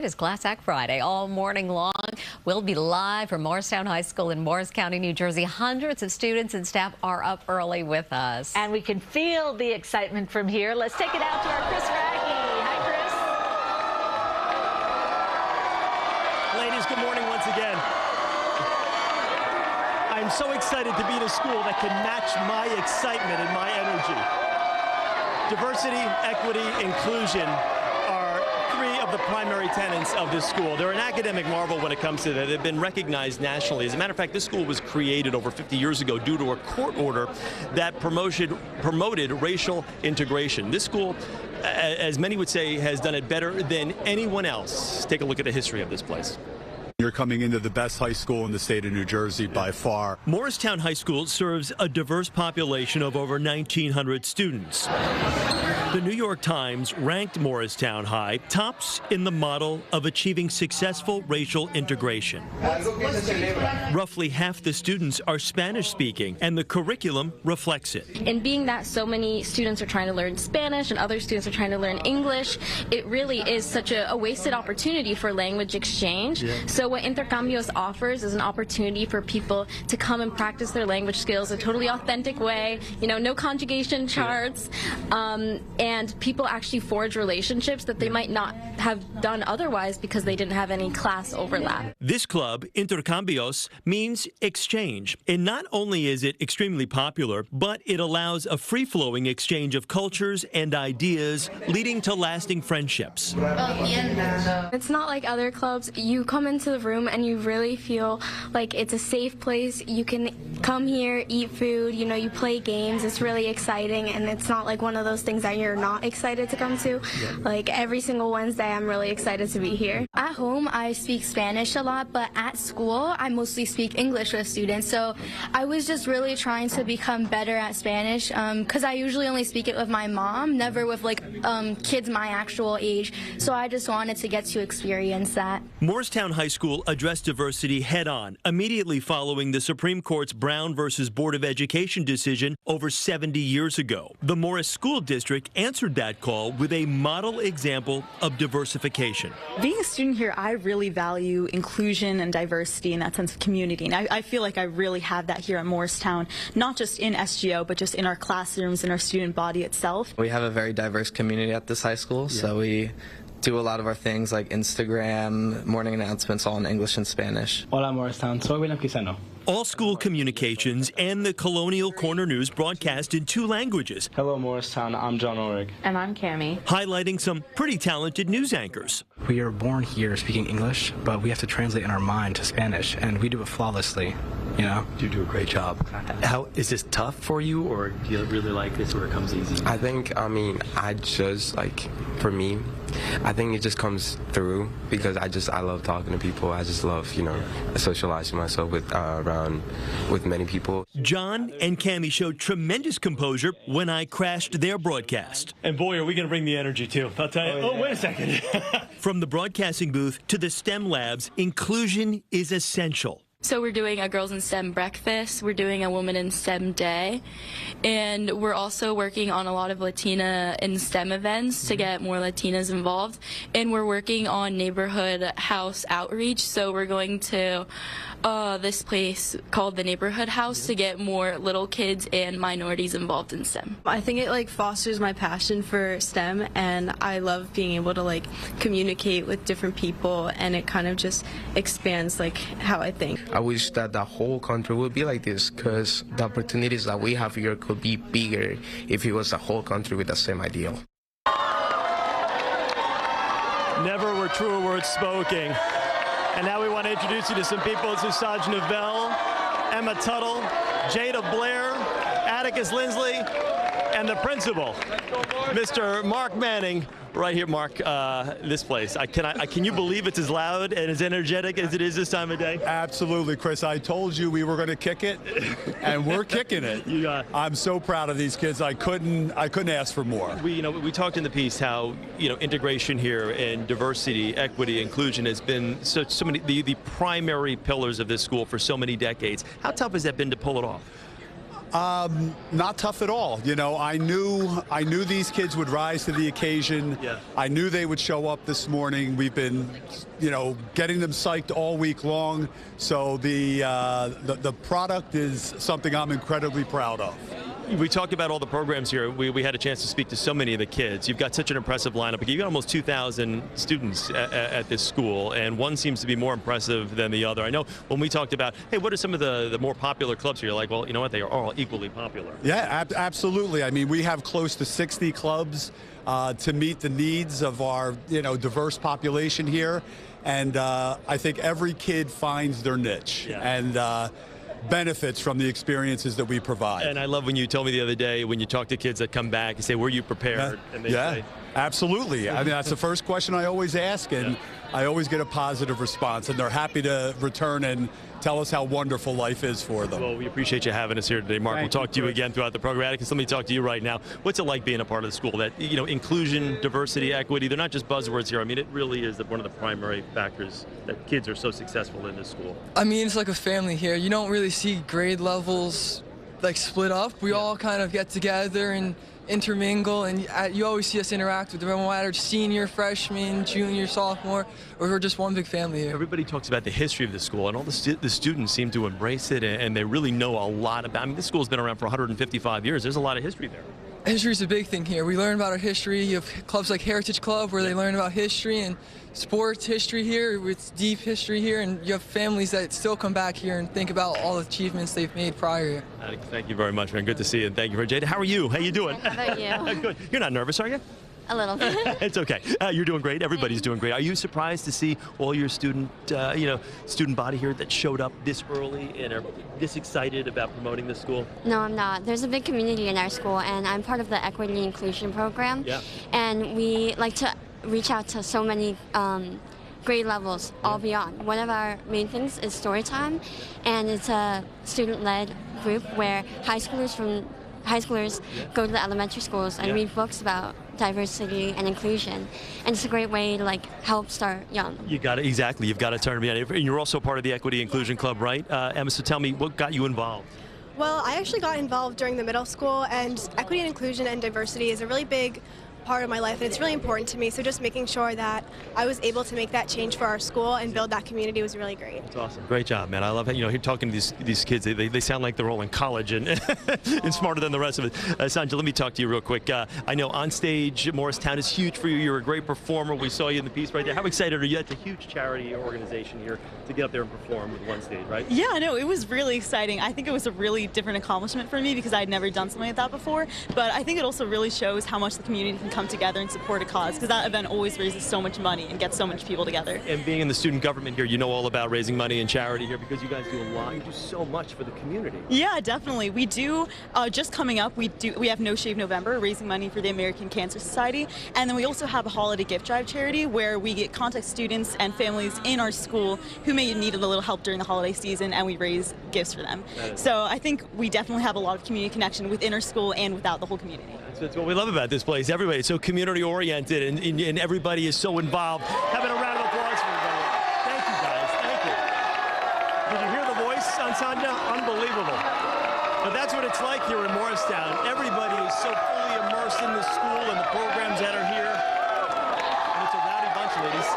It is Class Act Friday all morning long. We'll be live from Morristown High School in Morris County, New Jersey. Hundreds of students and staff are up early with us. And we can feel the excitement from here. Let's take it out to our Wragge. Hi, Chris. Ladies, good morning once again. I'm so excited to be in a school that can match my excitement and my energy. Diversity, equity, inclusion are three of the primary tenets of this school. They're an academic marvel when it comes to that. They've been recognized nationally. As a matter of fact, this school was created over 50 years ago due to a court order that promoted racial integration. This school, as many would say, has done it better than anyone else. Take a look at the history of this place. You're coming into the best high school in the state of New Jersey by far. Morristown High School serves a diverse population of over 1,900 students. The New York Times ranked Morristown High tops in the model of achieving successful racial integration. Roughly half the students are Spanish-speaking, and the curriculum reflects it. And being that so many students are trying to learn Spanish and other students are trying to learn English, it really is such a wasted opportunity for language exchange. Yeah. So what Intercambios offers is an opportunity for people to come and practice their language skills a totally authentic way, no conjugation charts, and people actually forge relationships that they might not have done otherwise because they didn't have any class overlap. This club, Intercambios, means exchange. And not only is it extremely popular, but it allows a free-flowing exchange of cultures and ideas, leading to lasting friendships. It's not like other clubs. You come into the room and you really feel like it's a safe place. You can come here, eat food, you play games. It's really exciting, and it's not like one of those things that you're not excited to come to. Yeah. Like every single Wednesday, I'm really excited to be here. At home, I speak Spanish a lot, but at school, I mostly speak English with students. So I was just really trying to become better at Spanish because I usually only speak it with my mom, never with kids my actual age. So I just wanted to get to experience that. Morristown High School addressed diversity head-on immediately following the Supreme Court's Brown versus Board of Education decision over 70 years ago. The Morris School District answered that call with a model example of diversification. Being a student here, I really value inclusion and diversity and that sense of community. And I feel like I really have that here at Morristown, not just in SGO, but just in our classrooms and our student body itself. We have a very diverse community at this high school, so we do a lot of our things like Instagram, morning announcements, all in English and Spanish. Hola Morristown, soy William Quiseno. All school communications and the Colonial Corner News broadcast in 2 languages. Hello Morristown, I'm John Ulrich. And I'm Cammie. Highlighting some pretty talented news anchors. We are born here speaking English, but we have to translate in our mind to Spanish, and we do it flawlessly. You do a great job. How is this tough for you, or do you really like this where it comes easy? For me, I think it just comes through because I love talking to people. I just love, socializing myself around with many people. John and Cammie showed tremendous composure when I crashed their broadcast. And boy, are we going to bring the energy too. I'll tell you. Wait a second. From the broadcasting booth to the STEM labs, inclusion is essential. So we're doing a Girls in STEM breakfast, we're doing a Women in STEM day, and we're also working on a lot of Latina in STEM events to get more Latinas involved, and we're working on neighborhood house outreach, so we're going to this place called the Neighborhood House to get more little kids and minorities involved in STEM. I think it fosters my passion for STEM, and I love being able to communicate with different people, and it kind of just expands how I think. I wish that the whole country would be like this, because the opportunities that we have here could be bigger if it was the whole country with the same ideal. Never were truer words spoken. And now we want to introduce you to some people. It's Usaj Novell, Emma Tuttle, Jada Blair, Atticus Lindsley, and the principal, Mr. Mark Manning. Right here, Mark, this place. Can you believe it's as loud and as energetic as it is this time of day? Absolutely, Chris. I told you we were going to kick it, and we're kicking it. I'm so proud of these kids. I couldn't ask for more. We talked in the piece how integration here and diversity, equity, inclusion has been so many the primary pillars of this school for so many decades. How tough has that been to pull it off? Not tough at all. You know, I knew these kids would rise to the occasion. Yeah. I knew they would show up this morning. We've been, you know, getting them psyched all week long. So the product is something I'm incredibly proud of. We talked about all the programs here. We had a chance to speak to so many of the kids. You've got such an impressive lineup. You've got almost 2,000 students at this school, and one seems to be more impressive than the other. I know when we talked about, hey, what are some of the more popular clubs here? You're like, well, you know what? They are all equally popular. Yeah, absolutely. I mean, we have close to 60 clubs to meet the needs of our, you know, diverse population here. And I think every kid finds their niche. Yeah. And benefits from the experiences that we provide. And I love when you told me the other day, when you talk to kids that come back, you say, were you prepared? Yeah, And they say, absolutely. I mean, that's the first question I always ask, and I always get a positive response, and they're happy to return and tell us how wonderful life is for them. Well, we appreciate you having us here today, Mark. We'll talk to you again throughout the program. Atticus, let me talk to you right now. What's it like being a part of the school? That, you know, inclusion, diversity, equity, they're not just buzzwords here. I mean, it really is one of the primary factors that kids are so successful in this school. I mean, it's like a family here. You don't really see grade levels like split up. We all kind of get together and intermingle, and you always see us interact with them, no matter senior, freshman, junior, sophomore, or we're just one big family here. Everybody talks about the history of the school, and all the students seem to embrace it, and they really know a lot about it. I mean, this school's been around for 155 years. There's a lot of history there. History's a big thing here. We learn about our history. You have clubs like Heritage Club where they learn about history, and sports history here. It's deep history here, and you have families that still come back here and think about all the achievements they've made prior. Thank you very much, man. Good to see you, and thank you for Jada. How are you? How you doing? How about you? Good. You're not nervous, are you? A little bit. It's okay. You're doing great. Everybody's doing great. Are you surprised to see all your student body here that showed up this early and are this excited about promoting this school? No, I'm not. There's a big community in our school, and I'm part of the Equity and Inclusion program. Yeah. And we like to reach out to so many grade levels, all beyond. One of our main things is story time, and it's a student-led group where high schoolers go to the elementary schools and read books about diversity and inclusion, and it's a great way to like help start young. You got it, exactly. You've got to turn me on. And you're also part of the Equity Inclusion Club, right? Emma, so tell me, what got you involved? Well, I actually got involved during the middle school, and equity and inclusion and diversity is a really big part of my life, and it's really important to me. So just making sure that I was able to make that change for our school and build that community was really great. That's awesome. Great job, man. I love it. You know, you're talking to these kids. They sound like they're all in college and, and smarter than the rest of it. Sanja, let me talk to you real quick. I know on stage, Morristown is huge for you. You're a great performer. We saw you in the piece right there. How excited are you? It's a huge charity organization here to get up there and perform with One Stage, right? Yeah, no, it was really exciting. I think it was a really different accomplishment for me because I'd never done something like that before. But I think it also really shows how much the community can come together and support a cause, because that event always raises so much money and gets so much people together. And being in the student government here, you know all about raising money and charity here because you guys do a lot. You do so much for the community. Yeah, definitely. We do, just coming up, we have No Shave November, raising money for the American Cancer Society. And then we also have a holiday gift drive charity where we contact students and families in our school who may need a little help during the holiday season, and we raise gifts for them. So I think we definitely have a lot of community connection within our school and without the whole community. That's what we love about this place. Everybody is so community-oriented, and everybody is so involved. Having a round of applause for everybody. Thank you, guys. Thank you. Did you hear the voice on Sanja? Unbelievable. But that's what it's like here in Morristown. Everybody is so fully immersed in the school and the programs that are here. And it's a rowdy bunch, ladies.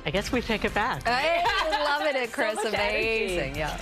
I guess we take it back. I love it, Chris. So much Amazing. energy. Yeah.